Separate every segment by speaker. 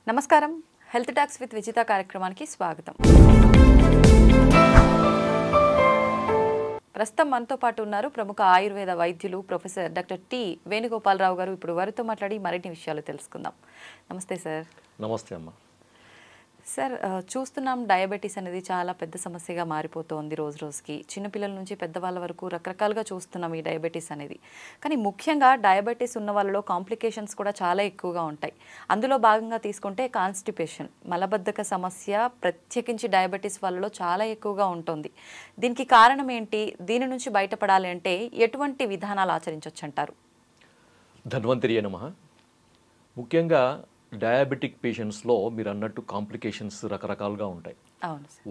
Speaker 1: నమస్కారం health talks with Vijitha కార్యక్రమానికి స్వాగతం. ప్రస్తుతం మనతో పాటు ఉన్నారు ప్రముఖ ఆయుర్వేద వైద్యులు ప్రొఫెసర్ డాక్టర్ టి వేణుగోపాలరావు గారు. ఇప్పుడు వారితో మాట్లాడి మరిన్ని విషయాలు తెలుసుకుందాం. నమస్తే సార్.
Speaker 2: నమస్తే అమ్మ.
Speaker 1: సార్, చూస్తున్నాం డయాబెటీస్ అనేది చాలా పెద్ద సమస్యగా మారిపోతోంది రోజు రోజుకి. చిన్నపిల్లల నుంచి పెద్దవాళ్ళ వరకు రకరకాలుగా చూస్తున్నాం ఈ డయాబెటీస్ అనేది. కానీ ముఖ్యంగా డయాబెటీస్ ఉన్న వాళ్ళలో కాంప్లికేషన్స్ కూడా చాలా ఎక్కువగా ఉంటాయి. అందులో భాగంగా తీసుకుంటే కాన్స్టిపేషన్, మలబద్ధక సమస్య ప్రత్యేకించి డయాబెటీస్ వాళ్ళలో చాలా ఎక్కువగా ఉంటుంది. దీనికి కారణం ఏంటి? దీని నుంచి బయటపడాలి అంటే ఎటువంటి విధానాలు ఆచరించవచ్చు అంటారు?
Speaker 2: ధన్వంతరి నమః. ముఖ్యంగా డయాబెటిక్ పేషెంట్స్లో మీరు అన్నట్టు కాంప్లికేషన్స్ రకరకాలుగా ఉంటాయి.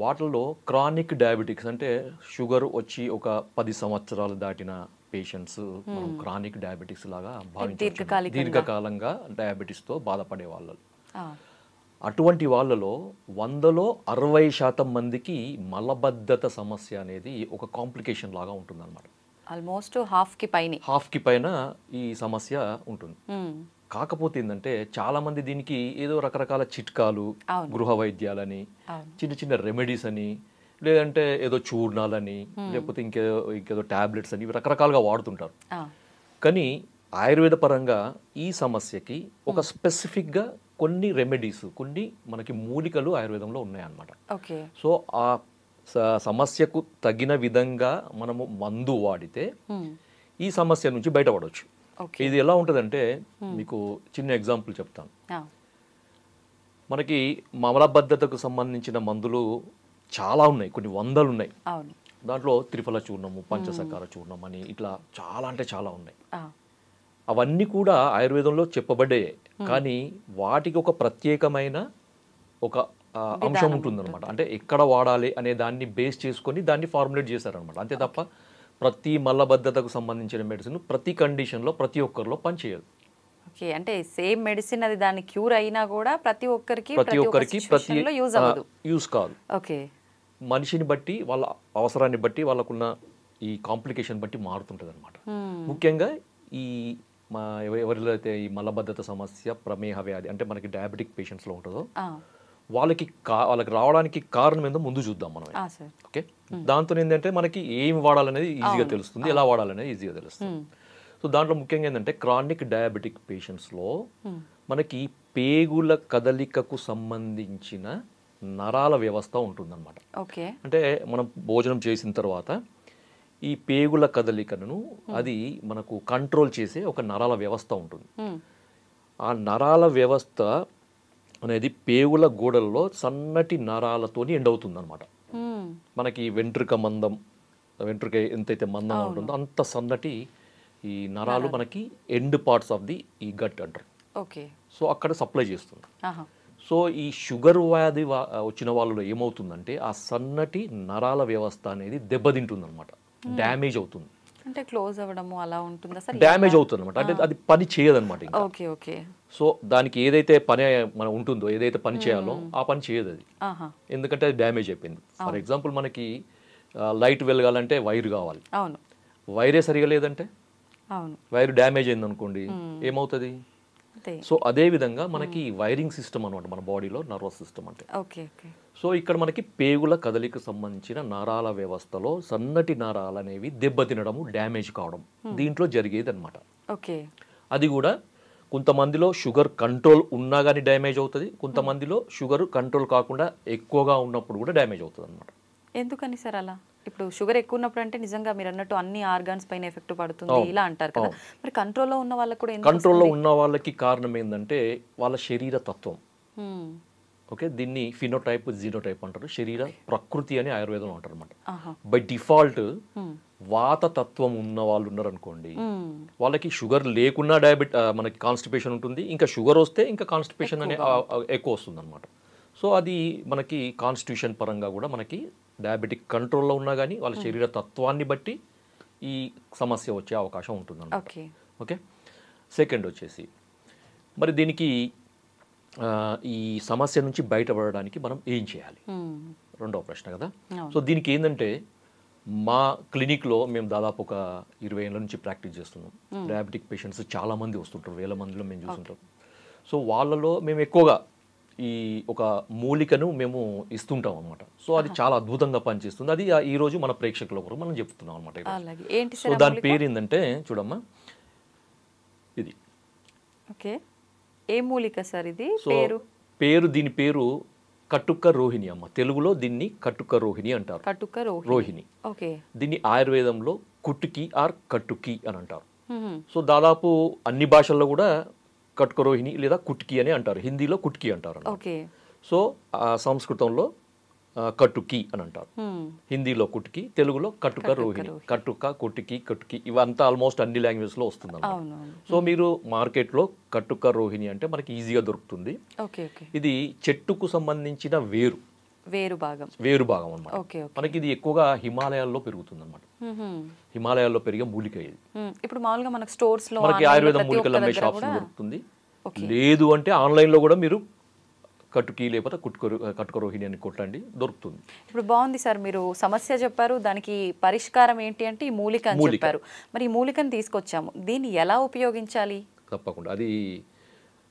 Speaker 2: వాటిల్లో క్రానిక్ డయాబెటిక్స్ అంటే షుగర్ వచ్చి ఒక 10 సంవత్సరాలు దాటిన పేషెంట్స్ మనం క్రానిక్ డయాబెటిక్స్ లాగా భావించవచ్చు. దీర్ఘకాలంగా డయాబెటీస్తో బాధపడే వాళ్ళు. అటువంటి వాళ్ళలో 100లో 60% మందికి మలబద్ధత సమస్య అనేది ఒక కాంప్లికేషన్ లాగా ఉంటుందన్నమాట.
Speaker 1: ఆల్మోస్ట్ హాఫ్కి పైన ఈ సమస్య ఉంటుంది. కాకపోతే ఏంటంటే చాలా మంది దీనికి ఏదో రకరకాల చిట్కాలు, గృహ వైద్యాలని, చిన్న చిన్న రెమెడీస్ అని, లేదంటే ఏదో చూర్ణాలని, లేకపోతే ఇంకేదో టాబ్లెట్స్ అని రకరకాలుగా వాడుతుంటారు. కానీ ఆయుర్వేద పరంగా ఈ సమస్యకి ఒక స్పెసిఫిక్గా కొన్ని రెమెడీస్, కొన్ని మనకి మూలికలు ఆయుర్వేదంలో ఉన్నాయన్నమాట. సో ఆ సమస్యకు తగిన విధంగా మనము మందు వాడితే ఈ సమస్య నుంచి బయటపడవచ్చు. ఇది ఎలా ఉంటుందంటే మీకు చిన్న ఎగ్జాంపుల్ చెప్తాను. మనకి మలబద్ధతకు సంబంధించిన మందులు చాలా ఉన్నాయి, కొన్ని వందలు ఉన్నాయి. దాంట్లో త్రిఫల చూర్ణము, పంచసకార చూర్ణం అని ఇట్లా చాలా అంటే చాలా ఉన్నాయి. అవన్నీ కూడా ఆయుర్వేదంలో చెప్పబడ్డే, కానీ వాటికి ఒక ప్రత్యేకమైన ఒక అంశం ఉంటుందన్నమాట. అంటే ఎక్కడ వాడాలి అనే దాన్ని బేస్ చేసుకొని దాన్ని ఫార్ములేట్ చేశారనమాట. అంతే తప్ప ప్రతి మలబద్ధతకు సంబంధించిన మెడిసిన్ ప్రతి కండిషన్లో ప్రతి ఒక్కరిలో పనిచేయదు. ఓకే, అంటే సేమ్ మెడిసిన్ అది దాని క్యూర్ అయినా కూడా ప్రతి ఒక్కరికి
Speaker 2: యూజ్ కాదు.
Speaker 1: ఓకే,
Speaker 2: మనిషిని బట్టి, వాళ్ళ అవసరాన్ని బట్టి, వాళ్ళకున్న ఈ కాంప్లికేషన్ బట్టి మారుతుంటుంది అనమాట. ముఖ్యంగా ఈ ఎవరిలో అయితే ఈ మలబద్ధత సమస్య, ప్రమేహ వ్యాధి అంటే మనకి డయాబెటిక్ పేషెంట్స్లో ఉంటుందో వాళ్ళకి రావడానికి కారణం ఏందో ముందు చూద్దాం మనం. ఓకే, దాంతో ఏంటంటే మనకి ఏం వాడాలనేది ఈజీగా తెలుస్తుంది, ఎలా వాడాలనేది ఈజీగా తెలుస్తుంది. సో దాంట్లో ముఖ్యంగా ఏంటంటే క్రానిక్ డయాబెటిక్ పేషెంట్స్లో మనకి పేగుల కదలికకు సంబంధించిన నరాల వ్యవస్థ ఉంటుందన్నమాట. అంటే మనం భోజనం చేసిన తర్వాత ఈ పేగుల కదలికను అది మనకు కంట్రోల్ చేసే ఒక నరాల వ్యవస్థ ఉంటుంది. ఆ నరాల వ్యవస్థ అనేది పేగుల గోడల్లో సన్నటి నరాలతోని ఎండవుతుంది అనమాట. మనకి వెంట్రుక ఎంతైతే మందం ఉంటుందో అంత సన్నటి ఈ నరాలు మనకి ఎండ్ పార్ట్స్ ఆఫ్ ది ఈ గట్ అంటారు. సో అక్కడ సప్లై చేస్తుంది. సో ఈ షుగర్ వ్యాధి వచ్చిన వాళ్ళలో ఏమవుతుందంటే ఆ సన్నటి నరాల వ్యవస్థ అనేది దెబ్బతింటుంది అనమాట, డ్యామేజ్ అవుతుంది.
Speaker 1: అంటే క్లోజ్ అవ్వడము అలా ఉంటుందా సార్?
Speaker 2: డ్యామేజ్ అవుతుంది అనమాట. అంటే అది పని చేయదన్నమాట.
Speaker 1: Okay okay.
Speaker 2: సో దానికి ఏదైతే పని మనం ఉంటుందో, ఏదైతే పని చేయాలో ఆ పని చేయదు అది, ఎందుకంటే అది డ్యామేజ్ అయిపోయింది. ఫర్ ఎగ్జాంపుల్ మనకి లైట్ వెలగాలంటే వైర్ కావాలి. వైరే సరిగా లేదంటే, వైర్ డ్యామేజ్ అయింది అనుకోండి, ఏమవుతుంది? సో అదే విధంగా మనకి వైరింగ్ సిస్టమ్ అనమాట మన బాడీలో, నర్వస్ సిస్టమ్ అంటే. సో ఇక్కడ మనకి పేగుల కదలిక సంబంధించిన నరాల వ్యవస్థలో సన్నటి నరాలు అనేవి దెబ్బతినడము, డ్యామేజ్ కావడం దీంట్లో జరిగేది అనమాట. అది కూడా కొంతమందిలో షుగర్ కంట్రోల్ ఉన్నా కానీ డ్యామేజ్ అవుతుంది, కొంతమందిలో షుగర్ కంట్రోల్ కాకుండా ఎక్కువగా ఉన్నప్పుడు కూడా డ్యామేజ్ అవుతుంది అనమాట.
Speaker 1: ఎందుకని సార్ అలా? ఇప్పుడు షుగర్ ఎక్కువ ఉన్నప్పుడు అంటే నిజంగా మీరు అన్నట్టు అన్ని ఆర్గాన్స్ పైన ఎఫెక్ట్ పడుతుంది ఇలా అంటారు కదా, మరి కంట్రోల్లో ఉన్న వాళ్ళకి కూడా
Speaker 2: కంట్రోల్లో ఉన్న వాళ్ళకి కారణం ఏంటంటే వాళ్ళ శరీర తత్వం. ఓకే, దీన్ని ఫినోటైప్, జీనోటైప్ అంటారు. శరీర ప్రకృతి అని ఆయుర్వేదంలో అంటారు అనమాట. బై డిఫాల్ట్ వాత తత్వం ఉన్న వాళ్ళు ఉన్నారనుకోండి, వాళ్ళకి షుగర్ లేకున్నా మనకి కాన్స్టిపేషన్ ఉంటుంది, ఇంకా షుగర్ వస్తే ఇంకా కాన్స్టిపేషన్ అనే ఎక్కువ వస్తుంది అనమాట. సో అది మనకి కాన్స్టిట్యూషన్ పరంగా కూడా మనకి డయాబెటిక్ కంట్రోల్లో ఉన్నా కానీ వాళ్ళ శరీర తత్వాన్ని బట్టి ఈ సమస్య వచ్చే అవకాశం ఉంటుంది అన్నమాట. ఓకే, సెకండ్ వచ్చేసి మరి దీనికి ఈ సమస్య నుంచి బయటపడడానికి మనం ఏం చేయాలి, రెండవ ప్రశ్న కదా. సో దీనికి ఏంటంటే మా క్లినిక్లో మేము దాదాపు ఒక 20 ఏళ్ళ నుంచి ప్రాక్టీస్ చేస్తున్నాం. డయాబెటిక్ పేషెంట్స్ చాలామంది వస్తుంటారు, వేల మందిలో మేము చూస్తుంటాం. సో వాళ్ళలో మేము ఎక్కువగా ఈ ఒక మూలికను మేము ఇస్తుంటాం అనమాట. సో అది చాలా అద్భుతంగా పనిచేస్తుంది. అది ఈ రోజు మన ప్రేక్షకుల కొరకు మనం చెప్తున్నాం అనమాట. సో దాని పేరు ఏంటంటే చూడమ్మా, ఇది
Speaker 3: ఏ మూలిక సార్ ఇది?
Speaker 2: దీని పేరు కటుక్క రోహిణి అమ్మ. తెలుగులో దీన్ని కటుక్క రోహిణి అంటారు.
Speaker 3: కటుక్క
Speaker 2: రోహిణి. దీన్ని ఆయుర్వేదంలో కుట్టుకి ఆర్ కట్టుకి అని అంటారు. సో దాదాపు అన్ని భాషల్లో కూడా కటుక రోహిణి లేదా కుట్కి అని అంటారు. హిందీలో కుట్కి అంటారు. సో సంస్కృతంలో కట్టుకి అని అంటారు. హిందీలో కుట్కి, తెలుగులో కటుక రోహిణి. కటుక, కుట్టుకి, కట్టుకి ఇవంతా ఆల్మోస్ట్ అన్ని లాంగ్వేజ్ లో వస్తుంది. సో మీరు మార్కెట్ లో కటుక రోహిణి అంటే మనకి ఈజీగా దొరుకుతుంది. ఇది చెట్టుకు సంబంధించిన వేరు భాగం అన్నమాట. మనకి ఇది ఎక్కువగా హిమాలయాల్లో పెరుగుతుంది అన్నమాట. హిమాలయాల్లో పెరిగే మూలిక ఇది.
Speaker 3: ఇప్పుడు మామూలుగా మనకి స్టోర్స్ లో
Speaker 2: మనకి ఆయుర్వేదం మూలికలు అమ్మే షాప్స్ దొరుకుతుంది. లేదు అంటే ఆన్లైన్ లో కూడా మీరు కట్టుకి లేకపోతే కటుక రోహిణి అని కొట్టండి, దొరుకుతుంది.
Speaker 3: ఇప్పుడు బాగుంది సార్, మీరు సమస్య చెప్పారు, దానికి పరిష్కారం ఏంటి అంటే ఈ మూలిక అని చెప్పారు. మరి ఈ మూలికను తీసుకొచ్చాము, దీన్ని ఎలా ఉపయోగించాలి?
Speaker 2: తప్పకుండా అది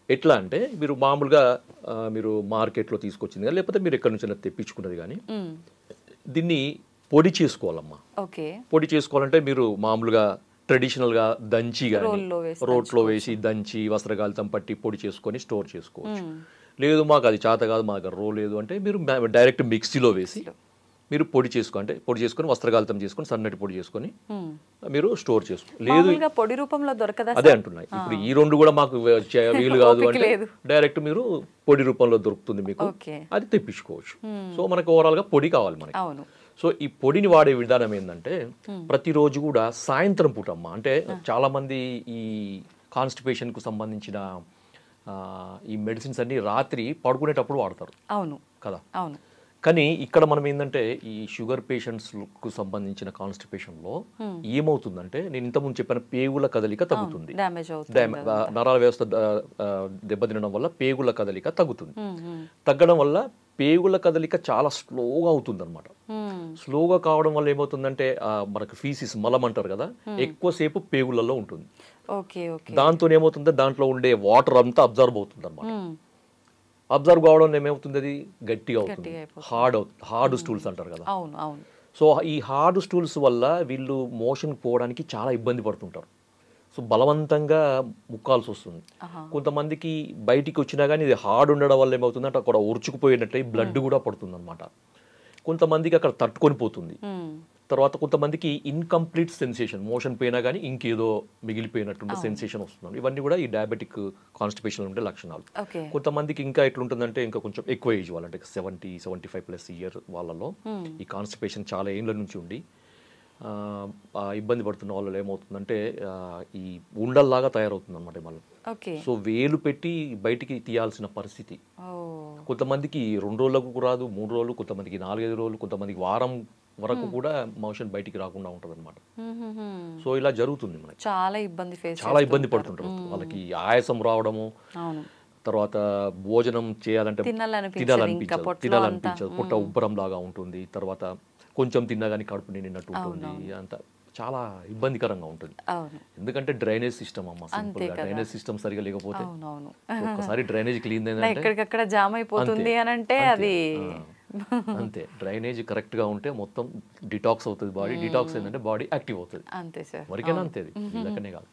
Speaker 2: ఎట్లా అంటే మీరు మామూలుగా మీరు మార్కెట్లో తీసుకొచ్చింది కానీ లేకపోతే మీరు ఎక్కడి నుంచి తెప్పించుకున్నది కానీ దీన్ని పొడి చేసుకోవాలమ్మా. పొడి చేసుకోవాలంటే మీరు మామూలుగా ట్రెడిషనల్గా దంచి కానీ రోట్లో వేసి దంచి వస్త్రగాలితం పట్టి పొడి చేసుకొని స్టోర్ చేసుకోవచ్చు. లేదు మాకు అది చేత కాదు, మాకు రో లేదు అంటే మీరు డైరెక్ట్ మిక్సీలో వేసి మీరు పొడి చేసుకొని వస్త్రగాలితం చేసుకొని సన్నటి పొడి చేసుకొని మీరు స్టోర్ చేసుకోవాలి. లేదు
Speaker 3: పొడి రూపంలో దొరకదా?
Speaker 2: అదే అంటున్నాయి. ఇప్పుడు ఈ రెండు కూడా మాకు వీలు కాదు అంటే డైరెక్ట్ మీరు పొడి రూపంలో దొరుకుతుంది మీకు, అది తెప్పించుకోవచ్చు. సో మనకు ఓవరాల్ గా పొడి కావాలి మనకి. సో ఈ పొడిని వాడే విధానం ఏంటంటే ప్రతిరోజు కూడా సాయంత్రం పూట అమ్మ, అంటే చాలా మంది ఈ కాన్స్టిపేషన్ కు సంబంధించిన ఈ మెడిసిన్స్ అన్ని రాత్రి పడుకునేటప్పుడు వాడతారు.
Speaker 3: అవును
Speaker 2: కదా. అవును. కానీ ఇక్కడ మనం ఏంటంటే ఈ షుగర్ పేషెంట్స్కు సంబంధించిన కాన్స్టిపేషన్లో ఏమవుతుందంటే నేను ఇంతకుముందు చెప్పిన పేగుల కదలిక తగ్గుతుంది. నరాల వ్యవస్థ దెబ్బతినడం వల్ల పేగుల కదలిక తగ్గుతుంది. తగ్గడం వల్ల పేగుల కదలిక చాలా స్లోగా అవుతుంది అనమాట. స్లోగా కావడం వల్ల ఏమవుతుందంటే మనకు ఫీసిస్ మలం అంటారు కదా, ఎక్కువసేపు పేగులలో ఉంటుంది. దాంతో ఏమవుతుందో దాంట్లో ఉండే వాటర్ అంతా అబ్జర్వ్ అవుతుంది అనమాట. అబ్జర్వ్ కావడం ఏమవుతుంది, అది గట్టిగా అవుతుంది, హార్డ్ స్టూల్స్ అంటారు కదా. సో ఈ హార్డ్ స్టూల్స్ వల్ల వీళ్ళు మోషన్ పోవడానికి చాలా ఇబ్బంది పడుతుంటారు. సో బలవంతంగా ముక్కాల్సి వస్తుంది. కొంతమందికి బయటికి వచ్చినా కానీ ఇది హార్డ్ ఉండడం వల్ల ఏమవుతుందంటే అక్కడ ఉరుచుకుపోయినట్టే బ్లడ్ కూడా పడుతుంది అనమాట. కొంతమందికి అక్కడ తట్టుకొని పోతుంది. తర్వాత కొంతమందికి ఇన్కంప్లీట్ సెన్సేషన్, మోషన్ పోయినా కానీ ఇంకేదో మిగిలిపోయినట్టు సెన్సేషన్ వస్తుంది. ఇవన్నీ కూడా ఈ డయాబెటిక్ కాన్స్టిపేషన్ ఉండే లక్షణాలు. కొంతమందికి ఇంకా ఎట్లుంటుందంటే ఇంకా కొంచెం ఎక్కువ ఏజ్ వాళ్ళంటే 70-75+ ఇయర్ వాళ్ళలో ఈ కాన్స్టిపేషన్ చాలా ఏళ్ళ నుంచి ఉండి ఇబ్బంది పడుతున్న వాళ్ళు ఏమవుతుందంటే ఈ ఉండల్లాగా తయారవుతుంది అనమాట మళ్ళీ. సో వేలు పెట్టి బయటికి తీయాల్సిన పరిస్థితి. కొంతమందికి 2 రోజులకు రాదు, 3 రోజులు, కొంతమందికి 4-5 రోజులు, కొంతమందికి వారం వరకు కూడా మోషన్ బయటికి రాకుండా ఉంటుంది అనమాట. సో ఇలా జరుగుతుంది మనకి. చాలా ఇబ్బంది పడుతుంటారు వాళ్ళకి. ఆయాసం రావడము, తర్వాత భోజనం చేయాలంటే తినాలనిపించదు, పొట్ట ఉబ్బరం లాగా ఉంటుంది. తర్వాత కొంచెం తిన్నా కానీ కడుపు నిండినట్టు ఉంటుంది. అంత చాలా ఇబ్బందికరంగా ఉంటుంది. ఎందుకంటే డ్రైనేజ్ సిస్టమ్ అమ్మ, సింపుల్ గా డ్రైనేజ్ సిస్టమ్ సరిగా లేకపోతే ఒక్కసారి డ్రైనేజ్ క్లీన్
Speaker 3: ఎక్కడికక్కడ జామ్ అయిపోతుంది అని అంటే అది
Speaker 2: అంతే. డ్రైనేజ్ కరెక్ట్ గా ఉంటే మొత్తం డిటాక్స్ అవుతుంది బాడీ. డిటాక్స్ ఏంటంటే బాడీ యాక్టివ్ అవుతుంది. వరకేనా అంతే, వీళ్ళకనే కాదు.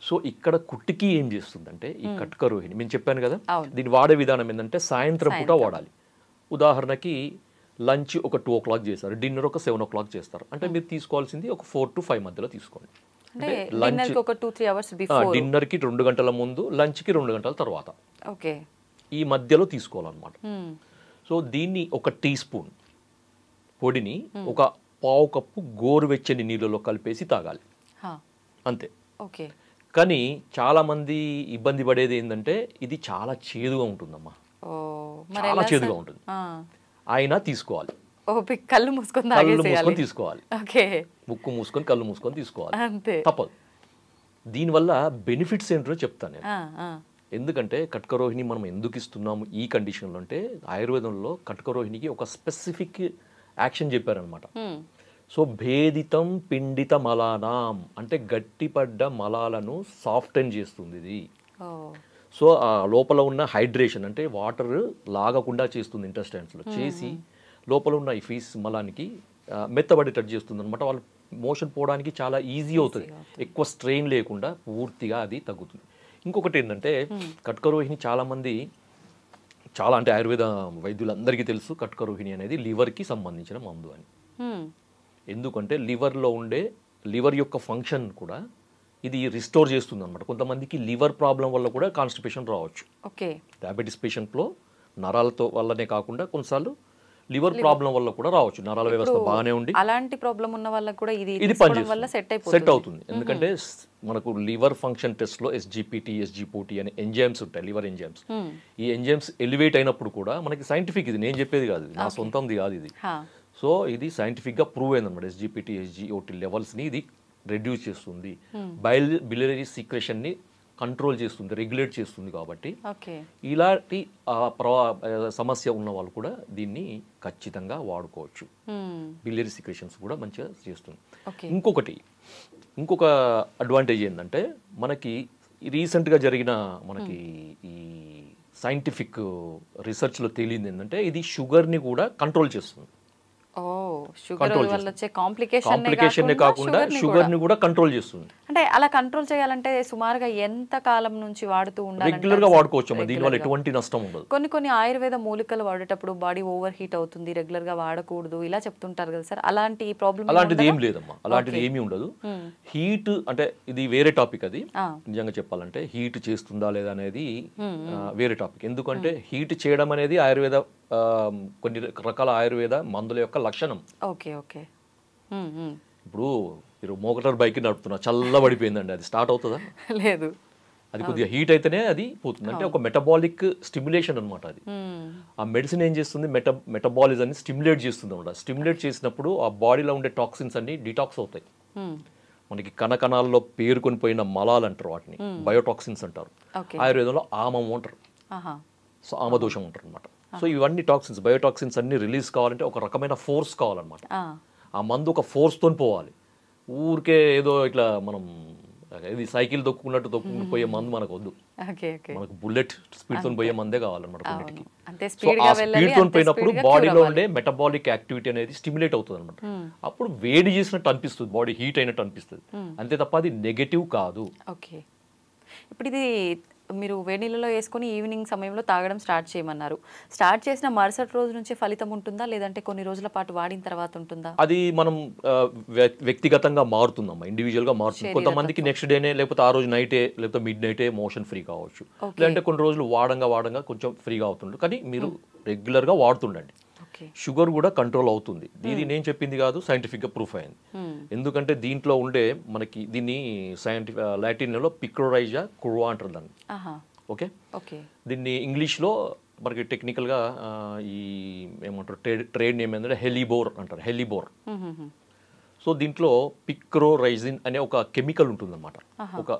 Speaker 2: సో ఇక్కడ కుట్టికి ఏం చేస్తుందంటే ఈ కటుక రోహిణి నేను చెప్పాను కదా, దీన్ని వాడే విధానం ఏంటంటే సాయంత్రం పూట వాడాలి. ఉదాహరణకి లంచ్ ఒక 2 o'clock చేస్తారు, డిన్నర్ ఒక 7 o'clock చేస్తారు అంటే మీరు తీసుకోవాల్సింది ఒక 4 to 5 మధ్యలో తీసుకోండి.
Speaker 3: లంచ్ ఒక 2-3 hours బిఫోర్,
Speaker 2: డిన్నర్ కి 2 గంటల ముందు, లంచ్ కి 2 గంటల తర్వాత, ఈ మధ్యలో తీసుకోవాలన్నమాట. సో దీన్ని ఒక టీ స్పూన్ పొడిని ఒక 1/2 కప్పు గోరువెచ్చని నీళ్ళలో కలిపేసి తాగాలి, అంతే. కానీ చాలా మంది ఇబ్బంది పడేది ఏంటంటే ఇది చాలా చేదుగా ఉంటుందమ్మా, చాలా చేదుగా ఉంటుంది. అయినా తీసుకోవాలి,
Speaker 3: కళ్ళు మూసుకొని
Speaker 2: తీసుకోవాలి, ముక్కు మూసుకొని కళ్ళు మూసుకొని తీసుకోవాలి, తప్పదు. దీనివల్ల బెనిఫిట్స్ ఏంటో చెప్తాను నేను. ఎందుకంటే కటుక రోహిణి మనం ఎందుకు ఇస్తున్నాము ఈ కండిషన్లో అంటే ఆయుర్వేదంలో కటుక రోహిణికి ఒక స్పెసిఫిక్ యాక్షన్ చెప్పారనమాట. సో భేదితం పిండిత మలానాం అంటే గట్టిపడ్డ మలాలను సాఫ్టెన్ చేస్తుంది ఇది. సో ఆ లోపల ఉన్న హైడ్రేషన్ అంటే వాటర్ లాగకుండా చేస్తుంది ఇంటెస్టైన్స్లో, చేసి లోపల ఉన్న ఈ ఫీస్ మలానికి మెత్తబడేటట్టు చేస్తుంది అనమాట. వాళ్ళు మోషన్ పోవడానికి చాలా ఈజీ అవుతుంది, ఎక్కువ స్ట్రెయిన్ లేకుండా పూర్తిగా అది తగ్గుతుంది. ఇంకొకటి ఏంటంటే కట్కరోహిణి చాలామంది చాలా అంటే ఆయుర్వేద వైద్యులందరికీ తెలుసు కట్కరోహిణి అనేది లివర్కి సంబంధించిన మందు అని. ఎందుకంటే లివర్ యొక్క ఫంక్షన్ కూడా ఇది రిస్టోర్ చేస్తుంది అనమాట. కొంతమందికి లివర్ ప్రాబ్లం వల్ల కూడా కాన్స్టిపేషన్ రావచ్చు. డయాబెటీస్ పేషెంట్లో నరాలతో వల్లనే కాకుండా కొన్నిసార్లు లివర్ ప్రాబ్లం వల్ల కూడా రావచ్చు. నరాల వ్యవస్థ బాగానే ఉండి
Speaker 3: అలాంటి ప్రాబ్లం ఉన్న వాళ్ళకి కూడా ఇది వల్ల
Speaker 2: సెట్ అవుతుంది. ఎందుకంటే మనకు లివర్ ఫంక్షన్ టెస్ట్ లో ఎస్జిపిటి, ఎస్జిపోటి అనే ఎంజైమ్స్ ఉంటాయి, లివర్ ఎంజైమ్స్. ఈ ఎంజైమ్స్ ఎలివేట్ అయినప్పుడు కూడా మనకి సైంటిఫిక్, ఇది నేను చెప్పేది కాదు, నా సొంతంది కాదు ఇది. సో ఇది సైంటిఫిక్ గా ప్రూవ్ అయింది అనమాట. ఎస్జిపిటి, ఎస్జిఓటి లెవెల్స్ ని ఇది రెడ్యూస్ చేస్తుంది, బిలియరీ సీక్రెషన్ ని కంట్రోల్ చేస్తుంది, రెగ్యులేట్ చేస్తుంది. కాబట్టి ఇలాంటి సమస్య ఉన్న వాళ్ళు కూడా దీన్ని ఖచ్చితంగా వాడుకోవచ్చు. బిలియరీ సీక్రెషన్స్ కూడా మంచిగా చేస్తుంది. ఇంకొక అడ్వాంటేజ్ ఏంటంటే మనకి రీసెంట్గా జరిగిన మనకి ఈ సైంటిఫిక్ రీసెర్చ్లో తేలింది ఏంటంటే ఇది షుగర్ని కూడా కంట్రోల్ చేస్తుంది. కాంప్లికేషన్ కాకుండా షుగర్ ని కూడా కంట్రోల్ చేస్తుంది.
Speaker 3: అంటే అలా కంట్రోల్ చేయాలంటే సుమారుగా ఎంత కాలం నుంచి వాడుతూ ఉండాలి?
Speaker 2: రెగ్యులర్ గా వాడుకోవచ్చు, దీనివల్ల ఎటువంటి నష్టం ఉండదు.
Speaker 3: కొన్ని ఆయుర్వేద మూలికలు వాడేటప్పుడు బాడీ ఓవర్ హీట్ అవుతుంది, రెగ్యులర్ గా వాడకూడదు ఇలా చెప్తుంటారు కదా సార్, అలాంటి ప్రాబ్లం?
Speaker 2: అలాంటిది ఏం లేదమ్మా, అలాంటిది ఏమీ ఉండదు. హీట్ అంటే ఇది వేరే టాపిక్, అది నిజంగా చెప్పాలంటే హీట్ చేస్తుందా లేదా అనేది వేరే టాపిక్. ఎందుకంటే హీట్ చేయడం అనేది ఆయుర్వేద కొన్ని రకాల ఆయుర్వేద మందుల యొక్క లక్షణం. ఇప్పుడు మీరు మోటార్ బైక్ నడుపుతున్నా, చల్లబడిపోయిందండి, అది స్టార్ట్ అవుతుందా?
Speaker 3: లేదు.
Speaker 2: అది కొద్దిగా హీట్ అయితేనే అది పోతుంది. అంటే ఒక మెటబాలిక్ స్టిమ్యులేషన్ అనమాట. అది ఆ మెడిసిన్ ఏం చేస్తుంది, మెటబాలిజాన్ని స్టిమ్యులేట్ చేస్తుంది అనమాట. స్టిమ్యులేట్ చేసినప్పుడు ఆ బాడీలో ఉండే టాక్సిన్స్ అన్ని డిటాక్స్ అవుతాయి. మనకి కణకణాల్లో పేరుకొని పోయిన మలాలు అంటారు, వాటిని బయోటాక్సిన్స్ అంటారు. ఆయుర్వేదంలో ఆమం అంటారు, సో ఆమదోషం అంటారు అనమాట. సో ఇవన్నీ టాక్సిన్స్, బయోటాక్సిన్స్ అన్ని రిలీజ్ కావాలంటే ఒక రకమైన ఫోర్స్ కావాలన్నమాట. ఆ మందు ఒక ఫోర్స్తో పోవాలి. ఊరికే ఏదో ఇట్లా మనం ఇది సైకిల్ తొక్కున్నట్టు పోయే మందు మనకు వద్దు. మనకు బుల్లెట్ స్పీడ్తో పోయే మందే కావాలన్నమాట కొన్నిటికి. సో ఆ స్పీడ్తో పోయినప్పుడు బాడీలో ఉండే మెటబాలిక్ యాక్టివిటీ అనేది స్టిమ్యులేట్ అవుతుంది అనమాట. అప్పుడు వేడి చేసినట్టు అనిపిస్తుంది, బాడీ హీట్ అయినట్టు అనిపిస్తుంది, అంతే తప్ప అది నెగటివ్ కాదు.
Speaker 3: ఇప్పుడు ఇది మీరు వేడి నీళ్ళలో వేసుకొని ఈవినింగ్ సమయంలో తాగడం స్టార్ట్ చేయమన్నారు. స్టార్ట్ చేసిన మరుసటి రోజు నుంచి ఫలితం ఉంటుందా, లేదంటే కొన్ని రోజుల పాటు వాడిన తర్వాత ఉంటుందా?
Speaker 2: అది మనం వ్యక్తిగతంగా మారుతుందమ్మా, ఇండివిజువల్గా మారుతుంది. కొంతమందికి నెక్స్ట్ డేనే లేకపోతే ఆ రోజు నైటే లేకపోతే మిడ్ నైటే మోషన్ ఫ్రీ కావచ్చు, లేదంటే కొన్ని రోజులు వాడంగా కొంచెం ఫ్రీగా అవుతుంది. కానీ మీరు రెగ్యులర్గా వాడుతుండండి, షుగర్ కూడా కంట్రోల్ అవుతుంది. ఇది నేను చెప్పింది కాదు, సైంటిఫిక్గా ప్రూఫ్ అయింది. ఎందుకంటే దీంట్లో ఉండే మనకి దీన్ని లాటిన్లో పిక్రోరైజా కుర్వా అంటారు దాన్ని. ఓకే, దీన్ని ఇంగ్లీష్లో మనకి టెక్నికల్గా ఈ ఏమంటారు ట్రేడ్ నేమ్ ఏంటంటే హెలిబోర్ అంటారు, హెలిబోర్. సో దీంట్లో పిక్రోరైజిన్ అనే ఒక కెమికల్ ఉంటుంది అనమాట, ఒక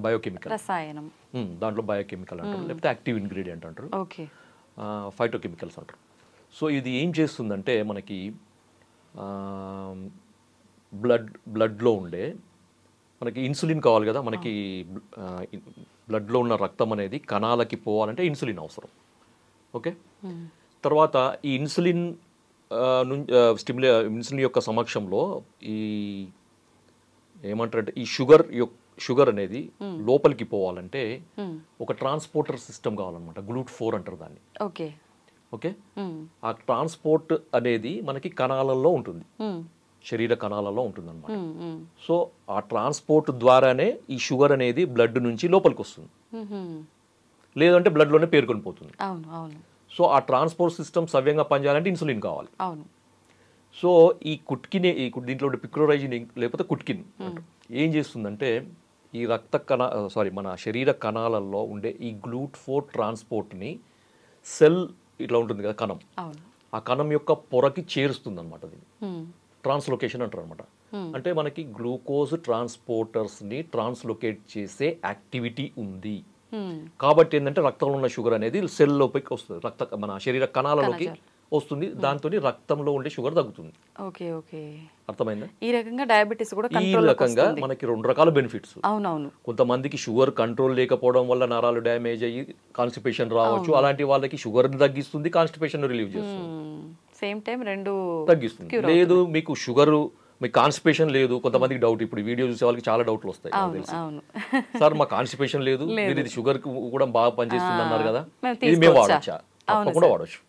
Speaker 2: బయోకెమికల్
Speaker 3: రసాయనం.
Speaker 2: దాంట్లో బయోకెమికల్ అంటారు, లేకపోతే యాక్టివ్ ఇంగ్రీడియంట్ అంటారు, ఫైటోకెమికల్స్ అంటారు. సో ఇది ఏం చేస్తుందంటే మనకి బ్లడ్లో ఉండే మనకి ఇన్సులిన్ కావాలి కదా, మనకి బ్లడ్లో ఉన్న రక్తం అనేది కణాలకి పోవాలంటే ఇన్సులిన్ అవసరం. ఓకే, తర్వాత ఈ ఇన్సులిన్ ఇన్సులిన్ యొక్క సమక్షంలో ఈ ఏమంటారంటే ఈ షుగర్ అనేది లోపలికి పోవాలంటే ఒక ట్రాన్స్పోర్టర్ సిస్టమ్ కావాలన్నమాట, GLUT4 అంటారు దాన్ని. ఓకే, ఆ ట్రాన్స్పోర్ట్ అనేది మనకి కణాలలో ఉంటుంది, శరీర కణాలలో ఉంటుంది అనమాట. సో ఆ ట్రాన్స్పోర్ట్ ద్వారానే ఈ షుగర్ అనేది బ్లడ్ నుంచి లోపలికి వస్తుంది, లేదంటే బ్లడ్లోనే పేరుకొని పోతుంది. సో ఆ ట్రాన్స్పోర్ట్ సిస్టమ్ సవ్యంగా పనిచేయాలంటే ఇన్సులిన్ కావాలి. సో ఈ కుట్కిన్, దీంట్లో పిక్రోరైజిన్ లేకపోతే కుట్కిన్ ఏం చేస్తుందంటే ఈ మన శరీర కణాలలో ఉండే ఈ GLUT4 ట్రాన్స్పోర్ట్ని సెల్ ఇట్లా ఉంటుంది కదా కణం, ఆ కణం యొక్క పొరకి చేరుస్తుంది అనమాట. దీన్ని ట్రాన్స్లోకేషన్ అంటారు అనమాట. అంటే మనకి గ్లూకోజ్ ట్రాన్స్పోర్టర్స్ని ట్రాన్స్లోకేట్ చేసే యాక్టివిటీ ఉంది. కాబట్టి ఏంటంటే రక్తంలో ఉన్న షుగర్ అనేది సెల్ లోపలికి వస్తుంది, మన శరీర కణాలలోకి వస్తుంది, దాంతో రక్తంలో ఉండే షుగర్ తగ్గుతుంది.
Speaker 3: ఓకే ఓకే,
Speaker 2: అర్థమైందా?
Speaker 3: ఈ రకంగా డయాబెటీస్ కూడా
Speaker 2: ఈ రకంగా మనకి 2 రకాల బెనిఫిట్స్.
Speaker 3: అవునవును.
Speaker 2: కొంతమందికి షుగర్ కంట్రోల్ లేకపోవడం వల్ల నరాలు డ్యామేజ్ అయ్యి కాన్స్టిపేషన్ రావచ్చు. అలాంటి వాళ్ళకి షుగర్ తగ్గిస్తుంది, కాన్స్టిపేషన్ రిలీవ్ చేస్తుంది,
Speaker 3: సేమ్ టైం రెండు
Speaker 2: తగ్గిస్తుంది. లేదు మీకు షుగర్, మీకు కాన్స్టిపేషన్ లేదు, కొంతమందికి డౌట్, ఇప్పుడు వీడియో చూసే వాళ్ళకి చాలా డౌట్లు వస్తాయి. సార్ మా కాన్స్టిపేషన్ లేదు, మీరు ఇది షుగర్ కూడా బాగా పనిచేస్తుంది అన్నారు కదా, ఇది మేము వాడచ్చా? తప్పకుండా వాడచ్చు,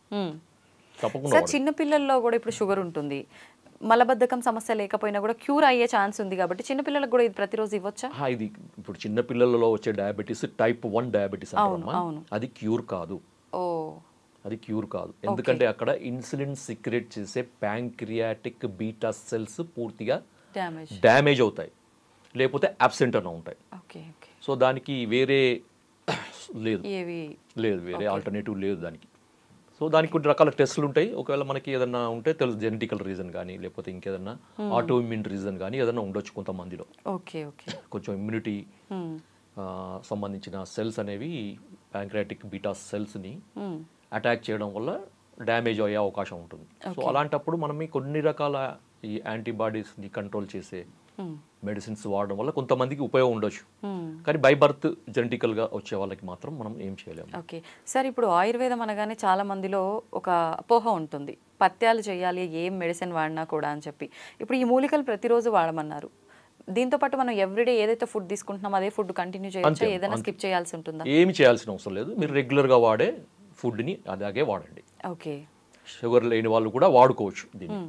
Speaker 2: తప్పకుండా.
Speaker 3: సార్ చిన్న పిల్లల్లో కూడా ఇప్పుడు షుగర్ ఉంటుంది, మలబద్ధకం సమస్య లేకపోయినా కూడా క్యూర్ అయ్యే ఛాన్స్ ఉంది కాబట్టి చిన్న పిల్లలకు కూడా ఇది ప్రతిరోజు ఇవ్వచ్చా?
Speaker 2: ఇది ఇప్పుడు చిన్న పిల్లలలో వచ్చే డయాబెటీస్ టైప్ 1 డయాబెటీస్ అంటారమ్మా, అది క్యూర్ కాదు. అది క్యూర్ కాదు, ఎందుకంటే అక్కడ ఇన్సులిన్ సిక్రెట్ చేసే ప్యాంక్రియాటిక్ బీటా సెల్స్ పూర్తిగా డ్యామేజ్ అవుతాయి, లేకపోతే అబ్సెంట్ అన్న ఉంటాయి. సో దానికి వేరే లేదు, వేరే ఆల్టర్నేటివ్ లేదు దానికి. సో దానికి కొన్ని రకాల టెస్టులు ఉంటాయి. ఒకవేళ మనకి ఏదన్నా ఉంటే తెలుసు, జెనెటికల్ రీజన్ కానీ లేకపోతే ఇంకేదన్నా ఆటో ఇమ్యూన్ రీజన్ కానీ ఏదన్నా ఉండొచ్చు కొంతమందిలో. కొంచెం ఇమ్యూనిటీ సంబంధించిన సెల్స్ అనేవి ప్యాంక్రియాటిక్ బీటా సెల్స్ని అటాక్ చేయడం వల్ల డ్యామేజ్ అయ్యే అవకాశం ఉంటుంది. సో అలాంటప్పుడు మనం కొన్ని రకాల ఈ యాంటీబాడీస్ని కంట్రోల్ చేసే మెడిసిన్స్ వాడడం వల్ల కొంతమందికి ఉపయోగం ఉండొచ్చు, కానీ బై బర్త్ జెనెటికల్గా వచ్చే వాళ్ళకి మాత్రం మనం ఏం చేయలేము.
Speaker 3: ఓకే సార్, ఇప్పుడు ఆయుర్వేదం అనగానే చాలా మందిలో ఒక అపోహ ఉంటుంది, పత్యాలు చేయాలి ఏం మెడిసిన్ వాడినా కూడా అని చెప్పి. ఇప్పుడు ఈ మూలికలు ప్రతిరోజు వాడమన్నారు, దీంతో పాటు మనం ఎవ్రీడే ఏదైతే ఫుడ్ తీసుకుంటున్నామో అదే ఫుడ్ కంటిన్యూ చేయొచ్చా, ఏదైనా స్కిప్ చేయాల్సి ఉంటుందా?
Speaker 2: ఏమి చేయాల్సిన అవసరం లేదు, మీరు రెగ్యులర్గా వాడే ఫుడ్ని అలాగే వాడండి.
Speaker 3: ఓకే,
Speaker 2: షుగర్ లేని వాళ్ళు కూడా వాడుకోవచ్చు దీన్ని.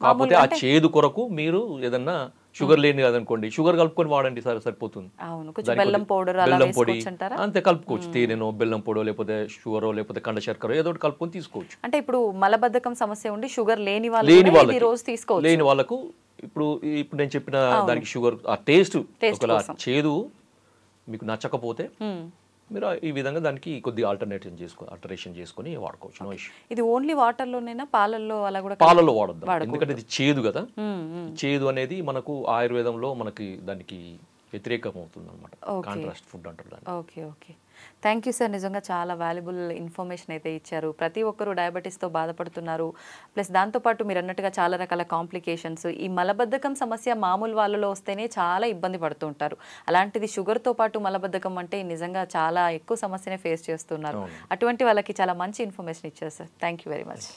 Speaker 2: కాకపోతే ఆ చేదు కొరకు మీరు ఏదన్నా షుగర్ లేని కదనుకోండి, షుగర్ కలుపుకొని వాడండి, సరిపోతుంది.
Speaker 3: బెల్లం పొడి
Speaker 2: అంతే కలుపుకోవచ్చు, తేనెనో బెల్లం పొడో లేకపోతే షుగరో లేకపోతే కండ శర్కరో ఏదో ఒకటి కలుపుకొని తీసుకోవచ్చు.
Speaker 3: అంటే ఇప్పుడు మలబద్ధకం సమస్య ఉండి షుగర్ లేని వాళ్ళకు
Speaker 2: ఇప్పుడు నేను చెప్పిన దానికి షుగర్ ఆ టేస్ట్ ఒకవేళ చేదు మీకు నచ్చకపోతే మీరు ఈ విధంగా దానికి కొద్దిగా ఆల్టరేషన్ చేసుకొని వాడుకోవచ్చు. No issue.
Speaker 3: ఇది ఓన్లీ వాటర్లోనేనా, పాలల్లో అలా కూడా?
Speaker 2: పాలల్లో వాడద్దు, ఎందుకంటే ఇది చేదు కదా. చేదు అనేది మనకు ఆయుర్వేదంలో మనకి దానికి వ్యతిరేకం అవుతుంది అనమాట, కాంట్రాస్ట్ ఫుడ్ అంటారు దాన్ని.
Speaker 3: Okay okay, thank you sir, నిజంగా చాలా వాల్యుబుల్ ఇన్ఫర్మేషన్ అయితే ఇచ్చారు. ప్రతి ఒక్కరు డయాబెటీస్తో బాధపడుతున్నారు, ప్లస్ దాంతోపాటు మీరు అన్నట్టుగా చాలా రకాల కాంప్లికేషన్స్. ఈ మలబద్ధకం సమస్య మామూలు వాళ్ళలో వస్తేనే చాలా ఇబ్బంది పడుతూ ఉంటారు, అలాంటిది షుగర్తో పాటు మలబద్ధకం అంటే నిజంగా చాలా ఎక్కువ సమస్యనే ఫేస్ చేస్తున్నారు. అటువంటి వాళ్ళకి చాలా మంచి ఇన్ఫర్మేషన్ ఇచ్చారు sir, thank you very much.